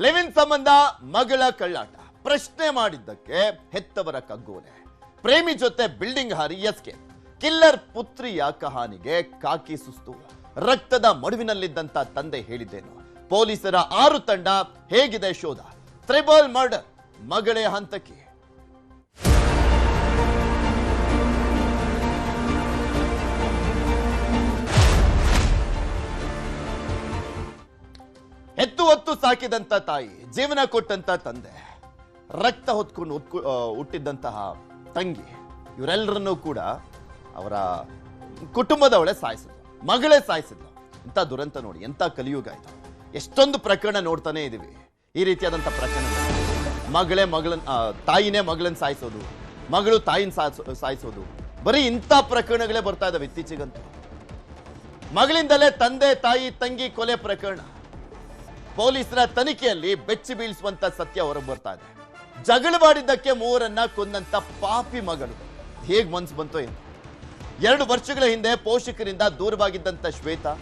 Live-in ಸಂಬಂಧ ಮಗಳ ಕಳ್ಳಾಟ ಪ್ರಶ್ನೆ ಮಾಡಿದ್ದಕ್ಕೆ ಹೆತ್ತವರ ಕಗ್ಗೋಲೆ ಪ್ರೇಮಿ ಜೊತೆ ಬಿಲ್ಡಿಂಗ್ ಹಾರಿ ಎಸ್ಕೆ ಕಿಲ್ಲರ್ ಪುತ್ರಿಯ ಕಹಾನಿಗೆ ಕಾಕಿ ಸುಸ್ತು ರಕ್ತದ ಮಡುವಿನಲ್ಲಿದ್ದಂತ ತಂದೆ ಹೇಳಿದ್ದೇನು ಪೊಲೀಸರ 6 ತಂಡ ಹೇಗಿದೆ ಶೋಧ ಟ್ರಿಬಲ್ ಮರ್ಡರ್ ಮಗಳೇ ಹಂತಕಿ ಹೆತ್ತು ಹೊತ್ತು ಸಾಕಿದಂತ ತಾಯಿ ಜೀವನ ಕೊಟ್ಟಂತ ತಂದೆ ರಕ್ತ ಹೊತ್ಕೊಂಡು ಹುಟ್ಟಿದ್ದಂತಹ ತಂಗಿ ಇವರೆಲ್ಲರನ್ನೂ ಕೂಡ ಅವರ ಕುಟುಂಬದವಳೆ ಸಾಯಿಸಿದ್ರು ಮಗಳೇ ಸಾಯಿಸಿದ್ರು ಇಂಥ ದುರಂತ ನೋಡಿ ಎಂಥ ಕಲಿಯುಗ ಇದು ಎಷ್ಟೊಂದು ಪ್ರಕರಣ ನೋಡ್ತಾನೆ ಇದೀವಿ ಈ ರೀತಿಯಾದಂಥ ಪ್ರಕರಣ ತಾಯಿನೇ ಮಗಳನ್ನ ಸಾಯಿಸೋದು ಮಗಳು ತಾಯಿನ ಸಾಯಿಸೋದು ಬರೀ ಇಂಥ ಪ್ರಕರಣಗಳೇ ಬರ್ತಾ ಇದಾವೆ ಇತ್ತೀಚೆಗಂತೂ ಮಗಳಿಂದಲೇ ತಂದೆ ತಾಯಿ ತಂಗಿ ಕೊಲೆ ಪ್ರಕರಣ ಪೊಲೀಸರ ತನಿಖೆಯಲ್ಲಿ ಬೆಚ್ಚಿ ಬೀಳಿಸುವಂತ ಸತ್ಯ ಹೊರಗೆ ಬರ್ತಾ ಇದೆ ಜಗಳವಾಡಿದ್ದಕ್ಕೆ 3ರನ್ನ ಕೊಂದಂತ ಪಾಪಿ ಮಗಳು ಹೇಗ್ ಮನ್ಸು ಬಂತೋ ಏನು 2 ವರ್ಷಗಳ ಹಿಂದೆ ಪೋಷಕರಿಂದ ದೂರವಾಗಿದ್ದಂತ ಶ್ವೇತಾ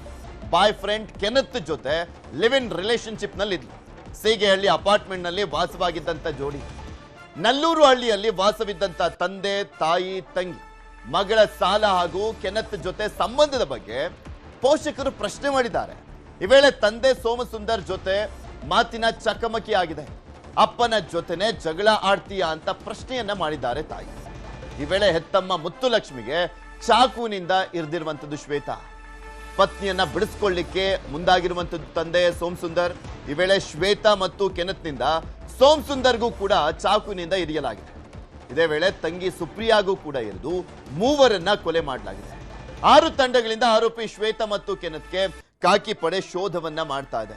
ಬಾಯ್ ಫ್ರೆಂಡ್ ಕೆನತ್ ಜೊತೆ ಲಿವ್ ಇನ್ ರಿಲೇಶನ್ಶಿಪ್ ನಲ್ಲಿದ್ಲು ಸೀಗೆಹಳ್ಳಿ ಅಪಾರ್ಟ್ಮೆಂಟ್ ನಲ್ಲಿ ವಾಸವಾಗಿದ್ದಂತ ಜೋಡಿ ನಲ್ಲೂರು ಹಳ್ಳಿಯಲ್ಲಿ ವಾಸವಿದ್ದಂತ ತಂದೆ ತಾಯಿ ತಂಗಿ ಮಗಳ ಸಾಲ ಹಾಗೂ ಕೆನತ್ ಜೊತೆ ಸಂಬಂಧದ ಬಗ್ಗೆ ಪೋಷಕರು ಪ್ರಶ್ನೆ ಮಾಡಿದ್ದಾರೆ ಈ ವೇಳೆ ತಂದೆ ಸೋಮಸುಂದರ್ ಜೊತೆ ಮಾತಿನ ಚಕಮಕಿ ಆಗಿದೆ ಅಪ್ಪನ ಜೊತೆನೆ ಜಗಳ ಆಡ್ತೀಯಾ ಅಂತ ಪ್ರಶ್ನೆಯನ್ನ ಮಾಡಿದ್ದಾರೆ ತಾಯಿ ಈ ವೇಳೆ ಹೆತ್ತಮ್ಮ ಮುತ್ತುಲಕ್ಷ್ಮಿಗೆ ಚಾಕುವಿನಿಂದ ಇರಿದಿರುವಂತದ್ದು ಶ್ವೇತಾ ಪತ್ನಿಯನ್ನ ಬಿಡಿಸ್ಕೊಳ್ಳಿಕ್ಕೆ ಮುಂದಾಗಿರುವಂತದ್ದು ತಂದೆ ಸೋಮಸುಂದರ್ ಈ ವೇಳೆ ಶ್ವೇತಾ ಮತ್ತು ಕೆನತ್ನಿಂದ ಸೋಮಸುಂದರ್ಗೂ ಕೂಡ ಚಾಕುವಿನಿಂದ ಇರಿಯಲಾಗಿದೆ ಇದೇ ವೇಳೆ ತಂಗಿ ಸುಪ್ರಿಯಾಗೂ ಕೂಡ ಇರಿದು 3ರನ್ನ ಕೊಲೆ ಮಾಡಲಾಗಿದೆ 6 ತಂಡಗಳಿಂದ ಆರೋಪಿ ಶ್ವೇತಾ ಮತ್ತು ಕೆನತ್ಗೆ ಕಾಕಿ ಪಡೆ ಶೋಧವನ್ನ ಮಾಡ್ತಾ ಇದೆ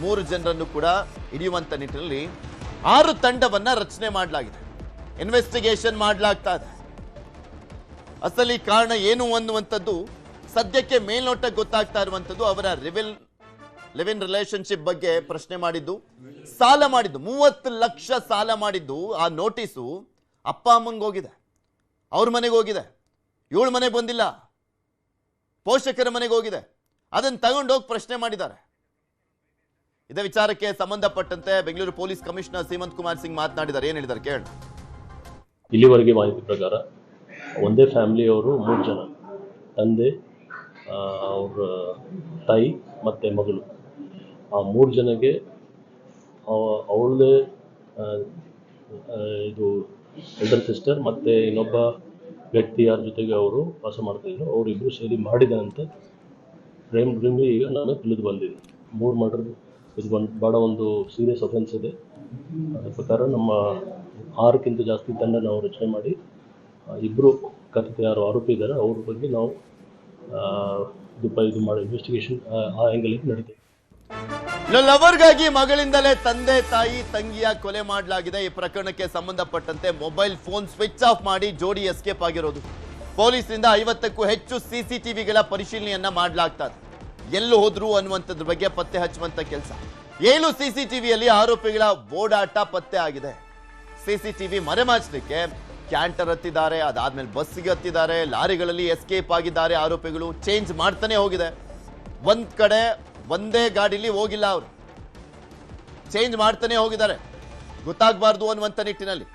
3 ಜನರನ್ನು ಕೂಡ ಹಿಡಿಯುವಂತ ನಿಟ್ಟಿನಲ್ಲಿ 6 ತಂಡವನ್ನ ರಚನೆ ಮಾಡಲಾಗಿದೆ ಇನ್ವೆಸ್ಟಿಗೇಷನ್ ಮಾಡಲಾಗ್ತಾ ಇದೆ ಅಸಲಿ ಕಾರಣ ಏನು ಅನ್ನುವಂಥದ್ದು ಸದ್ಯಕ್ಕೆ ಮೇಲ್ನೋಟಕ್ಕೆ ಗೊತ್ತಾಗ್ತಾ ಇರುವಂತದ್ದು ಅವರ ಲಿವ್ ಇನ್ ರಿಲೇಶನ್ಶಿಪ್ ಬಗ್ಗೆ ಪ್ರಶ್ನೆ ಮಾಡಿದ್ದು ಸಾಲ ಮಾಡಿದ್ದು 30 ಲಕ್ಷ ಸಾಲ ಮಾಡಿದ್ದು ಆ ನೋಟಿಸು ಅಪ್ಪ ಅಮ್ಮಂಗೆ ಹೋಗಿದೆ ಅವ್ರ ಮನೆಗೆ ಹೋಗಿದೆ ಇವಳ ಮನೆಗೆ ಬಂದಿಲ್ಲ ಪೋಷಕರ ಮನೆಗೆ ಹೋಗಿದೆ ಅದನ್ನು ತಗೊಂಡೋಗಿ ಪ್ರಶ್ನೆ ಮಾಡಿದ್ದಾರೆ ಇದೇ ವಿಚಾರಕ್ಕೆ ಸಂಬಂಧಪಟ್ಟಂತೆ ಬೆಂಗಳೂರು ಪೊಲೀಸ್ ಕಮಿಷನರ್ ಸೀಮಂತ್ ಕುಮಾರ್ ಸಿಂಗ್ ಮಾತನಾಡಿದ್ದಾರೆ ಏನು ಹೇಳಿದ್ದಾರೆ ಕೇಳೋಣ ಇಲ್ಲಿವರೆಗೆ ಮಾಹಿತಿ ಪ್ರಕಾರ ಒಂದೇ ಫ್ಯಾಮಿಲಿಯವರು 3 ಜನ ತಂದೆ ಅವ್ರ ತಾಯಿ ಮತ್ತು ಮಗಳು ಆ 3 ಜನಕ್ಕೆ ಅವಳದೇ ಇದು ಎಲ್ಡರ್ ಸಿಸ್ಟರ್ ಮತ್ತು ಇನ್ನೊಬ್ಬ ವ್ಯಕ್ತಿ ಯಾರ ಜೊತೆಗೆ ಅವರು ವಾಸ ಮಾಡ್ತಾಯಿದ್ರು ಅವರಿಬ್ಬರು ಸೇರಿ ಮಾಡಿದ ಅಂತ ಪ್ರೇಮಿ ಈಗ ನಾನು ತಿಳಿದು ಬಂದಿದೆ 3 ಮರ್ಡರ್ ಇದು ಭಾಳ ಒಂದು ಸೀರಿಯಸ್ ಅಫೆನ್ಸ್ ಇದೆ ಅದರ ಪ್ರಕಾರ ನಮ್ಮ 6ಕ್ಕಿಂತ ಜಾಸ್ತಿ ತಂಡ ನಾವು ರಚನೆ ಮಾಡಿ ಇಬ್ಬರು ಕಥಿತ ಯಾರು ಆರೋಪಿ ಇದ್ದಾರೆ ಅವ್ರ ಬಗ್ಗೆ ನಾವು ಇದು ಮಾಡಿ ಇನ್ವೆಸ್ಟಿಗೇಷನ್ ಆ ಆ್ಯಂಗಲಿಗೆ ನಡೀತದೆ ಲವರ್ಗಾಗಿ ಮಗಳಿಂದಲೇ ತಂದೆ ತಾಯಿ ತಂಗಿಯ ಕೊಲೆ ಮಾಡಲಾಗಿದೆ ಈ ಪ್ರಕರಣಕ್ಕೆ ಸಂಬಂಧಪಟ್ಟಂತೆ ಮೊಬೈಲ್ ಫೋನ್ ಸ್ವಿಚ್ ಆಫ್ ಮಾಡಿ ಜೋಡಿ ಎಸ್ಕೇಪ್ ಆಗಿರೋದು ಪೊಲೀಸರಿಂದ 50ಕ್ಕೂ ಹೆಚ್ಚು ಸಿಸಿಟಿವಿಗಳ ಪರಿಶೀಲನೆಯನ್ನ ಮಾಡಲಾಗ್ತಾ ಇದೆ ಎಲ್ಲೂ ಹೋದ್ರು ಅನ್ನುವಂಥದ್ರ ಬಗ್ಗೆ ಪತ್ತೆ ಹಚ್ಚುವಂತ ಕೆಲಸ 7 ಸಿಸಿಟಿವಿಯಲ್ಲಿ ಆರೋಪಿಗಳ ಓಡಾಟ ಪತ್ತೆ ಆಗಿದೆ ಸಿಸಿಟಿವಿ ಮರೆಮಾಚಲಿಕ್ಕೆ ಕ್ಯಾಂಟರ್ ಹತ್ತಿದ್ದಾರೆ ಅದಾದ್ಮೇಲೆ ಬಸ್ಸಿಗೆ ಹತ್ತಿದ್ದಾರೆ ಲಾರಿಗಳಲ್ಲಿ ಎಸ್ಕೇಪ್ ಆಗಿದ್ದಾರೆ ಆರೋಪಿಗಳು ಚೇಂಜ್ ಮಾಡ್ತಾನೆ ಹೋಗಿದೆ ಒಂದ್ ಕಡೆ ಒಂದೇ ಗಾಡಿಲಿ ಹೋಗಿಲ್ಲ ಅವರು ಚೇಂಜ್ ಮಾಡ್ತಾನೆ ಹೋಗಿದ್ದಾರೆ ಗೊತ್ತಾಗಬಾರ್ದು ಅನ್ನುವಂತ ನಿಟ್ಟಿನಲ್ಲಿ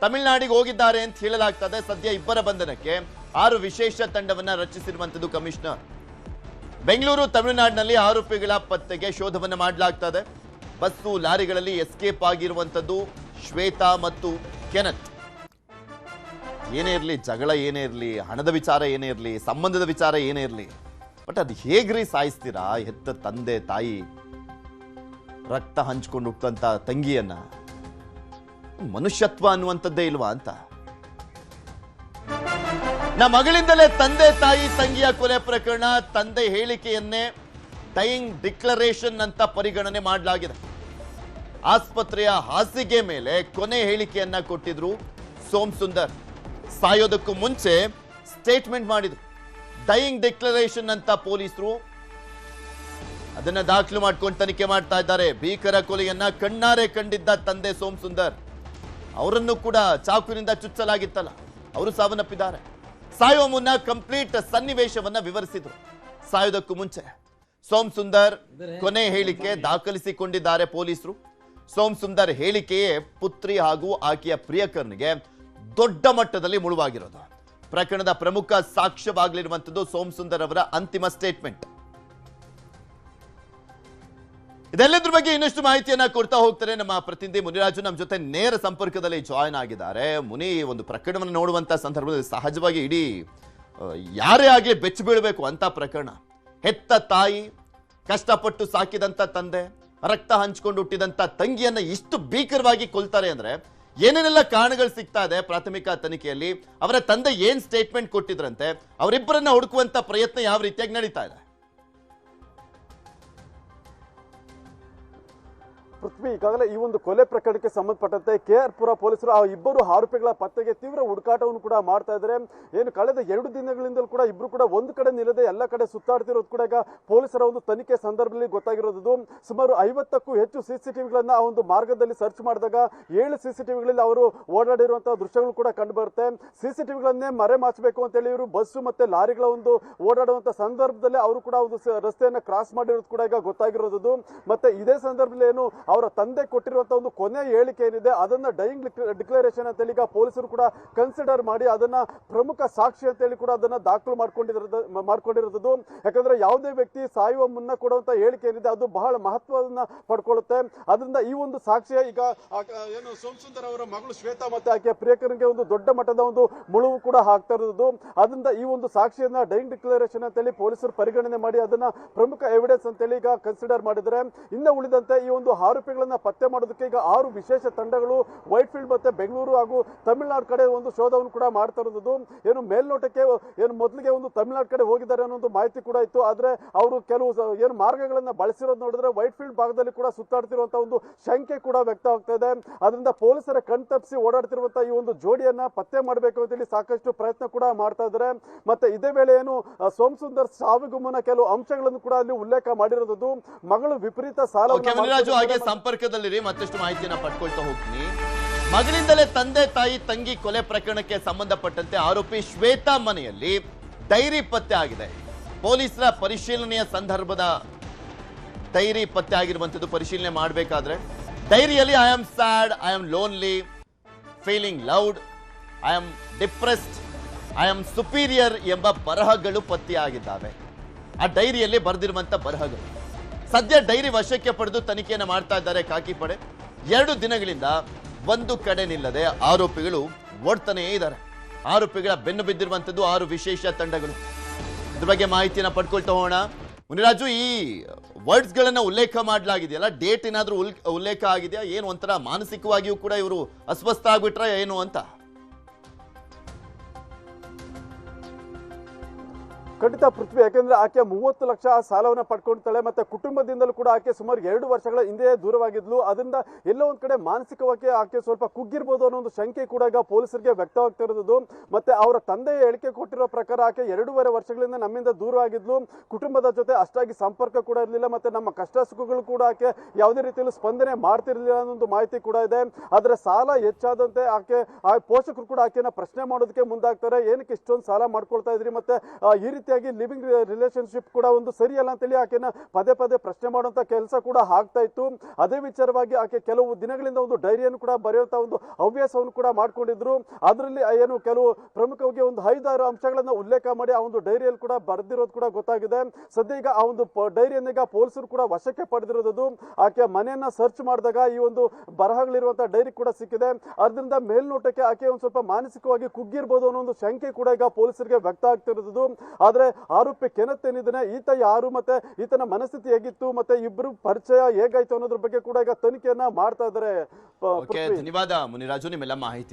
ತಮಿಳುನಾಡಿಗೆ ಹೋಗಿದ್ದಾರೆ ಅಂತ ಹೇಳಲಾಗ್ತದೆ ಸದ್ಯ ಇಬ್ಬರ ಬಂಧನಕ್ಕೆ 6 ವಿಶೇಷ ತಂಡವನ್ನ ರಚಿಸಿರುವಂತದ್ದು ಕಮಿಷನರ್ ಬೆಂಗಳೂರು ತಮಿಳುನಾಡಿನಲ್ಲಿ ಆರೋಪಿಗಳ ಪತ್ತೆಗೆ ಶೋಧವನ್ನ ಮಾಡಲಾಗ್ತದೆ ಬಸ್ಸು ಲಾರಿಗಳಲ್ಲಿ ಎಸ್ಕೇಪ್ ಆಗಿರುವಂತದ್ದು ಶ್ವೇತಾ ಮತ್ತು ಕೆನತ್ ಏನೇ ಇರಲಿ ಜಗಳ ಏನೇ ಇರಲಿ ಹಣದ ವಿಚಾರ ಏನೇ ಇರಲಿ ಸಂಬಂಧದ ವಿಚಾರ ಏನೇ ಇರಲಿ ಬಟ್ ಅದು ಹೇಗ್ರಿ ಸಾಯಿಸ್ತೀರಾ ಹೆತ್ತ ತಂದೆ ತಾಯಿ ರಕ್ತ ಹಂಚ್ಕೊಂಡು ಹುಟ್ಟಂತ ತಂಗಿಯನ್ನ ಮನುಷ್ಯತ್ವ ಅನ್ನುವಂಥದ್ದೇ ಇಲ್ವಾ ಅಂತ ಮಗಳಿಂದಲೇ ತಂದೆ ತಾಯಿ ತಂಗಿಯ ಕೊಲೆ ಪ್ರಕರಣ ತಂದೆ ಹೇಳಿಕೆಯನ್ನೇ ಡೈಯಿಂಗ್ ಡಿಕ್ಲರೇಷನ್ ಅಂತ ಪರಿಗಣನೆ ಮಾಡಲಾಗಿದೆ ಆಸ್ಪತ್ರೆಯ ಹಾಸಿಗೆ ಮೇಲೆ ಕೊನೆ ಹೇಳಿಕೆಯನ್ನ ಕೊಟ್ಟಿದ್ರು ಸೋಮಸುಂದರ್ ಸಾಯೋದಕ್ಕೂ ಮುಂಚೆ ಸ್ಟೇಟ್ಮೆಂಟ್ ಮಾಡಿದ್ರು ಡೈಯಿಂಗ್ ಡಿಕ್ಲರೇಷನ್ ಅಂತ ಪೊಲೀಸರು ಅದನ್ನ ದಾಖಲು ಮಾಡ್ಕೊಂಡು ತನಿಖೆ ಮಾಡ್ತಾ ಇದ್ದಾರೆ ಭೀಕರ ಕೊಲೆಯನ್ನ ಕಣ್ಣಾರೆ ಕಂಡಿದ್ದ ತಂದೆ ಸೋಮಸುಂದರ್ ಅವರನ್ನು ಕೂಡ ಚಾಕುವಿನಿಂದ ಚುಚ್ಚಲಾಗಿತ್ತಲ್ಲ ಅವರು ಸಾವನ್ನಪ್ಪಿದ್ದಾರೆ ಸಾಯುವ ಮುನ್ನ ಕಂಪ್ಲೀಟ್ ಸನ್ನಿವೇಶವನ್ನ ವಿವರಿಸಿದ್ರು ಸಾಯೋದಕ್ಕೂ ಮುಂಚೆ ಸೋಮ್ ಸುಂದರ್ ಕೊನೆ ಹೇಳಿಕೆ ದಾಖಲಿಸಿಕೊಂಡಿದ್ದಾರೆ ಪೊಲೀಸರು. ಸೋಮ್ ಸುಂದರ್ ಹೇಳಿಕೆಯೇ ಪುತ್ರಿ ಹಾಗೂ ಆಕೆಯ ಪ್ರಿಯಕರನಿಗೆ ದೊಡ್ಡ ಮಟ್ಟದಲ್ಲಿ ಮುಳುವಾಗಿರೋದು. ಪ್ರಕರಣದ ಪ್ರಮುಖ ಸಾಕ್ಷ್ಯವಾಗಲಿರುವಂಥದ್ದು ಸೋಮ್ ಸುಂದರ್ ಅವರ ಅಂತಿಮ ಸ್ಟೇಟ್ಮೆಂಟ್. ಇದೆಲ್ಲದ್ರ ಬಗ್ಗೆ ಇನ್ನಷ್ಟು ಮಾಹಿತಿಯನ್ನ ಕೊಡ್ತಾ ಹೋಗ್ತಾರೆ ನಮ್ಮ ಪ್ರತಿನಿಧಿ ಮುನಿರಾಜು ನಮ್ಮ ಜೊತೆ ನೇರ ಸಂಪರ್ಕದಲ್ಲಿ ಜಾಯಿನ್ ಆಗಿದ್ದಾರೆ. ಮುನಿ, ಒಂದು ಪ್ರಕರಣವನ್ನು ನೋಡುವಂತ ಸಂದರ್ಭದಲ್ಲಿ ಸಹಜವಾಗಿ ಇಡೀ ಯಾರೇ ಆಗಲಿ ಬೆಚ್ಚಿ ಬೀಳಬೇಕು ಅಂತ ಪ್ರಕರಣ. ಹೆತ್ತ ತಾಯಿ, ಕಷ್ಟಪಟ್ಟು ಸಾಕಿದಂತ ತಂದೆ, ರಕ್ತ ಹಂಚಿಕೊಂಡು ಹುಟ್ಟಿದಂತ ತಂಗಿಯನ್ನ ಇಷ್ಟು ಭೀಕರವಾಗಿ ಕೊಲ್ತಾರೆ ಅಂದ್ರೆ ಏನೇನೆಲ್ಲ ಕಾರಣಗಳು ಸಿಗ್ತಾ ಇದೆ ಪ್ರಾಥಮಿಕ ತನಿಖೆಯಲ್ಲಿ? ಅವರ ತಂದೆ ಏನ್ ಸ್ಟೇಟ್ಮೆಂಟ್ ಕೊಟ್ಟಿದ್ರಂತೆ? ಅವರಿಬ್ಬರನ್ನ ಹುಡುಕುವಂತ ಪ್ರಯತ್ನ ಯಾವ ರೀತಿಯಾಗಿ ನಡೀತಾ ಇದೆ? ಪೃಥ್ವಿ, ಈಗಾಗಲೇ ಈ ಒಂದು ಕೊಲೆ ಪ್ರಕರಣಕ್ಕೆ ಸಂಬಂಧಪಟ್ಟಂತೆ KR ಪುರ ಪೊಲೀಸರು ಆ ಇಬ್ಬರು ಆರೋಪಿಗಳ ಪತ್ತೆಗೆ ತೀವ್ರ ಹುಡುಕಾಟವನ್ನು ಕೂಡ ಮಾಡ್ತಾ ಇದ್ದಾರೆ. ಏನು ಕಳೆದ 2 ದಿನಗಳಿಂದಲೂ ಕೂಡ ಇಬ್ರು ಕೂಡ ಒಂದು ಕಡೆ ನಿಲ್ಲದೆ ಎಲ್ಲ ಕಡೆ ಸುತ್ತಾಡ್ತಿರೋದು ಕೂಡ ಈಗ ಪೊಲೀಸರ ಒಂದು ತನಿಖೆ ಸಂದರ್ಭದಲ್ಲಿ ಗೊತ್ತಾಗಿರೋದು. ಸುಮಾರು 50ಕ್ಕೂ ಹೆಚ್ಚು CCTVಗಳನ್ನ ಆ ಒಂದು ಮಾರ್ಗದಲ್ಲಿ ಸರ್ಚ್ ಮಾಡಿದಾಗ 7 CCTVಗಳಲ್ಲಿ ಅವರು ಓಡಾಡಿರುವಂತಹ ದೃಶ್ಯಗಳು ಕೂಡ ಕಂಡು ಬರುತ್ತೆ. CCTVಗಳನ್ನೇ ಮರೆ ಮಾಚಬೇಕು ಅಂತೇಳಿ ಇವರು ಬಸ್ಸು ಮತ್ತೆ ಲಾರಿಗಳ ಒಂದು ಓಡಾಡುವಂತ ಸಂದರ್ಭದಲ್ಲಿ ಅವರು ಕೂಡ ಒಂದು ರಸ್ತೆಯನ್ನ ಕ್ರಾಸ್ ಮಾಡಿರೋದು ಕೂಡ ಈಗ ಗೊತ್ತಾಗಿರೋದು. ಮತ್ತೆ ಇದೇ ಸಂದರ್ಭದಲ್ಲಿ ಏನು ಅವರ ತಂದೆ ಕೊಟ್ಟಿರುವಂತಹ ಒಂದು ಕೊನೆ ಹೇಳಿಕೆ ಏನಿದೆ ಅದನ್ನ ಡೈಯಿಂಗ್ ಡಿಕ್ಲರೇಷನ್ ಅಂತೇಳಿ ಈಗ ಪೊಲೀಸರು ಕೂಡ ಕನ್ಸಿಡರ್ ಮಾಡಿ ಅದನ್ನ ಪ್ರಮುಖ ಸಾಕ್ಷಿ ಅಂತೇಳಿ ಕೂಡ ಅದನ್ನ ದಾಖಲು ಮಾಡ್ಕೊಂಡಿರೋದು. ಯಾಕಂದ್ರೆ ಯಾವುದೇ ವ್ಯಕ್ತಿ ಸಾಯುವ ಮುನ್ನ ಕೊಡುವಂತ ಹೇಳಿಕೆ ಏನಿದೆ ಅದು ಬಹಳ ಮಹತ್ವವನ್ನ ಪಡ್ಕೊಳ್ಳುತ್ತೆ. ಅದರಿಂದ ಈ ಒಂದು ಸಾಕ್ಷಿಯ ಈಗ ಏನು ಸೋಮ್ ಸುಂದರ್ ಅವರ ಮಗಳು ಶ್ವೇತಾ ಮತ್ತೆ ಆಕೆಯ ಪ್ರಿಯಕರನಿಗೆ ಒಂದು ದೊಡ್ಡ ಮಟ್ಟದ ಒಂದು ಮುಳುವು ಕೂಡ ಆಗ್ತಾ ಇರೋದು. ಅದರಿಂದ ಈ ಒಂದು ಸಾಕ್ಷಿಯನ್ನ ಡೈಯಿಂಗ್ ಡಿಕ್ಲರೇಷನ್ ಅಂತೇಳಿ ಪೊಲೀಸರು ಪರಿಗಣನೆ ಮಾಡಿ ಅದನ್ನ ಪ್ರಮುಖ ಎವಿಡೆನ್ಸ್ ಅಂತೇಳಿ ಈಗ ಕನ್ಸಿಡರ್ ಮಾಡಿದರೆ, ಇನ್ನು ಉಳಿದಂತೆ ಈ ಒಂದು ಆರೋಪಿಗಳನ್ನ ಪತ್ತೆ ಮಾಡೋದಕ್ಕೆ ಈಗ 6 ವಿಶೇಷ ತಂಡಗಳು ವೈಟ್ಫೀಲ್ಡ್ ಮತ್ತೆ ಬೆಂಗಳೂರು ಹಾಗೂ ತಮಿಳುನಾಡು ಕಡೆ ಒಂದು ಶೋಧವನ್ನು ಕೂಡ ಮಾಡ್ತಾ ಇರೋದು. ಏನು ಮೇಲ್ನೋಟಕ್ಕೆ ಏನು ಮೊದಲಿಗೆ ಒಂದು ತಮಿಳುನಾಡು ಕಡೆ ಹೋಗಿದ್ದಾರೆ ಅನ್ನೋ ಒಂದು ಮಾಹಿತಿ ಕೂಡ ಇತ್ತು. ಆದ್ರೆ ಅವರು ಕೆಲವು ಏನು ಮಾರ್ಗಗಳನ್ನ ಬಳಸಿರೋದು ನೋಡಿದ್ರೆ ವೈಟ್ಫೀಲ್ಡ್ ಭಾಗದಲ್ಲಿ ಕೂಡ ಸುತ್ತಾಡ್ತಿರುವಂತಹ ಒಂದು ಶಂಕೆ ಕೂಡ ವ್ಯಕ್ತ ಆಗ್ತಾ ಇದೆ. ಅದರಿಂದ ಪೊಲೀಸರ ಕಣ್ತಪ್ಪಿಸಿ ಓಡಾಡ್ತಿರುವಂತಹ ಈ ಒಂದು ಜೋಡಿಯನ್ನ ಪತ್ತೆ ಮಾಡಬೇಕು ಅಂತೇಳಿ ಸಾಕಷ್ಟು ಪ್ರಯತ್ನ ಕೂಡ ಮಾಡ್ತಾ ಇದ್ದಾರೆ. ಮತ್ತೆ ಇದೇ ವೇಳೆ ಏನು ಸೋಮ್ ಸುಂದರ್ ಸಾವಿಗೂ ಮುನ್ನ ಕೆಲವು ಅಂಶಗಳನ್ನು ಕೂಡ ಅಲ್ಲಿ ಉಲ್ಲೇಖ ಮಾಡಿರೋದು. ಮಗಳು ವಿಪರೀತ ಸಾಲ ಸಂಪರ್ಕದಲ್ಲಿರಿ, ಮತ್ತಷ್ಟು ಮಾಹಿತಿಯನ್ನ ಪಡ್ಕೊಳ್ತಾ ಹೋಗ್ತೀನಿ. ಮಗಳಿಂದಲೇ ತಂದೆ ತಾಯಿ ತಂಗಿ ಕೊಲೆ ಪ್ರಕರಣಕ್ಕೆ ಸಂಬಂಧಪಟ್ಟಂತೆ ಆರೋಪಿ ಶ್ವೇತಾ ಮನೆಯಲ್ಲಿ ಡೈರಿ ಪತ್ತೆ ಆಗಿದೆ. ಪೊಲೀಸರ ಪರಿಶೀಲನೆಯ ಸಂದರ್ಭದ ಡೈರಿ ಪತ್ತೆ ಆಗಿರುವಂತದ್ದು. ಪರಿಶೀಲನೆ ಮಾಡಬೇಕಾದ್ರೆ ಡೈರಿಯಲ್ಲಿ I am sad, I am lonely, feeling loud, I am depressed, I am superior ಎಂಬ ಬರಹಗಳು ಪತ್ತೆಯಾಗಿದ್ದಾವೆ. ಆ ಡೈರಿಯಲ್ಲಿ ಬರೆದಿರುವಂತ ಬರಹಗಳು ಸದ್ಯ ಡೈರಿ ವಶಕ್ಕೆ ಪಡೆದು ತನಿಖೆಯನ್ನು ಮಾಡ್ತಾ ಇದ್ದಾರೆ ಖಾಕಿ ಪಡೆ. 2 ದಿನಗಳಿಂದ ಒಂದು ಕಡೆ ನಿಲ್ಲದೆ ಆರೋಪಿಗಳು ಓಡ್ತಾನೇ ಇದ್ದಾರೆ. ಆರೋಪಿಗಳ ಬೆನ್ನು ಬಿದ್ದಿರುವಂತದ್ದು 6 ವಿಶೇಷ ತಂಡಗಳು. ಇದ್ರ ಬಗ್ಗೆ ಮಾಹಿತಿಯನ್ನ ಪಡ್ಕೊಳ್ತಾ ಹೋಗೋಣ. ಮುನಿರಾಜು, ಈ ವರ್ಡ್ಸ್ ಗಳನ್ನ ಉಲ್ಲೇಖ ಮಾಡಲಾಗಿದೆಯಲ್ಲ, ಡೇಟ್ ಏನಾದ್ರೂ ಉಲ್ಲೇಖ ಆಗಿದೆಯಾ? ಏನು ಒಂಥರ ಮಾನಸಿಕವಾಗಿಯೂ ಕೂಡ ಇವರು ಅಸ್ವಸ್ಥ ಆಗ್ಬಿಟ್ರ ಏನು ಅಂತ? ಖಂಡಿತ ಪೃಥ್ವಿ, ಯಾಕೆಂದ್ರೆ ಆಕೆ 30 ಲಕ್ಷ ಸಾಲವನ್ನ ಪಡ್ಕೊಳ್ತಾಳೆ. ಮತ್ತೆ ಕುಟುಂಬದಿಂದಲೂ ಕೂಡ ಆಕೆ ಸುಮಾರು 2 ವರ್ಷಗಳ ಹಿಂದೆ ದೂರವಾಗಿದ್ಲು. ಅದರಿಂದ ಎಲ್ಲೋ ಒಂದ್ ಕಡೆ ಮಾನಸಿಕವಾಗಿ ಆಕೆ ಸ್ವಲ್ಪ ಕುಗ್ಗಿರ್ಬೋದು ಅನ್ನೋ ಒಂದು ಶಂಕೆ ಕೂಡ ಈಗ ಪೊಲೀಸರಿಗೆ ವ್ಯಕ್ತವಾಗ್ತಿರೋದು. ಮತ್ತೆ ಅವರ ತಂದೆ ಹೇಳಿಕೆ ಕೊಟ್ಟಿರೋ ಪ್ರಕಾರ ಆಕೆ 2.5 ವರ್ಷಗಳಿಂದ ನಮ್ಮಿಂದ ದೂರವಾಗಿದ್ಲು. ಕುಟುಂಬದ ಜೊತೆ ಅಷ್ಟಾಗಿ ಸಂಪರ್ಕ ಕೂಡ ಇರಲಿಲ್ಲ. ಮತ್ತೆ ನಮ್ಮ ಕಷ್ಟ ಸುಖಗಳು ಕೂಡ ಆಕೆ ಯಾವುದೇ ರೀತಿಯಲ್ಲಿ ಸ್ಪಂದನೆ ಮಾಡ್ತಿರ್ಲಿಲ್ಲ ಅನ್ನೋ ಮಾಹಿತಿ ಕೂಡ ಇದೆ. ಆದ್ರೆ ಸಾಲ ಹೆಚ್ಚಾದಂತೆ ಆಕೆ ಪೋಷಕರು ಕೂಡ ಆಕೆನ ಪ್ರಶ್ನೆ ಮಾಡೋದಕ್ಕೆ ಮುಂದಾಗ್ತಾರೆ. ಏನಕ್ಕೆ ಇಷ್ಟೊಂದು ಸಾಲ ಮಾಡ್ಕೊಳ್ತಾ ಇದ್ರಿ, ಮತ್ತೆ ಈ ರೀತಿ ಲಿವಿಂಗ್ ರಿಲೇಶನ್ಶಿಪ್ ಕೂಡ ಒಂದು ಸರಿಯಲ್ಲ ಅಂತೇಳಿ ಆಕೆನ ಪದೇ ಪದೇ ಪ್ರಶ್ನೆ ಮಾಡುವಂತ ಕೆಲಸ ಕೂಡ ಆಗ್ತಾ ಇತ್ತು. ಅದೇ ವಿಚಾರವಾಗಿ ಆಕೆ ಕೆಲವು ದಿನಗಳಿಂದ ಒಂದು ಡೈರಿಯನ್ನು ಕೂಡ ಬರೆಯುವಂತ ಒಂದು ಹವ್ಯಾಸವನ್ನು ಕೂಡ ಮಾಡ್ಕೊಂಡಿದ್ರು. ಅದರಲ್ಲಿ ಏನು ಕೆಲವು ಪ್ರಮುಖವಾಗಿ ಒಂದು 5-6 ಅಂಶಗಳನ್ನ ಉಲ್ಲೇಖ ಮಾಡಿ ಆ ಒಂದು ಡೈರಿಯಲ್ಲಿ ಕೂಡ ಬರೆದಿರೋದು ಕೂಡ ಗೊತ್ತಾಗಿದೆ. ಸದ್ಯ ಈಗ ಆ ಒಂದು ಡೈರಿಯನ್ನ ಈಗ ಪೊಲೀಸರು ಕೂಡ ವಶಕ್ಕೆ ಪಡೆದಿರೋದು. ಆಕೆ ಮನೆಯನ್ನ ಸರ್ಚ್ ಮಾಡಿದಾಗ ಈ ಒಂದು ಬರಹಗಳಿರುವಂತಹ ಡೈರಿ ಕೂಡ ಸಿಕ್ಕಿದೆ. ಅದರಿಂದ ಮೇಲ್ನೋಟಕ್ಕೆ ಆಕೆ ಒಂದು ಸ್ವಲ್ಪ ಮಾನಸಿಕವಾಗಿ ಕುಗ್ಗಿರ್ಬೋದು ಅನ್ನೋ ಒಂದು ಶಂಕೆ ಕೂಡ ಈಗ ಪೊಲೀಸರಿಗೆ ವ್ಯಕ್ತ ಆಗ್ತಿರೋದು. ಆದ್ರೆ ಆರೋಪಿ ಕೆನತ್ ಏನಿದ್ದಾನೆ, ಈತ ಯಾರು, ಮತ್ತೆ ಈತನ ಮನಸ್ಥಿತಿ ಹೇಗಿತ್ತು, ಮತ್ತೆ ಇಬ್ರು ಪರಿಚಯ ಹೇಗಾಯ್ತು ಅನ್ನೋದ್ರ ಬಗ್ಗೆ ಕೂಡ ಈಗ ತನಿಖೆಯನ್ನ ಮಾಡ್ತಾ ಇದ್ದಾರೆ. ಧನ್ಯವಾದ ಮುನಿರಾಜು ನಿಮ್ಮೆಲ್ಲ ಮಾಹಿತಿ.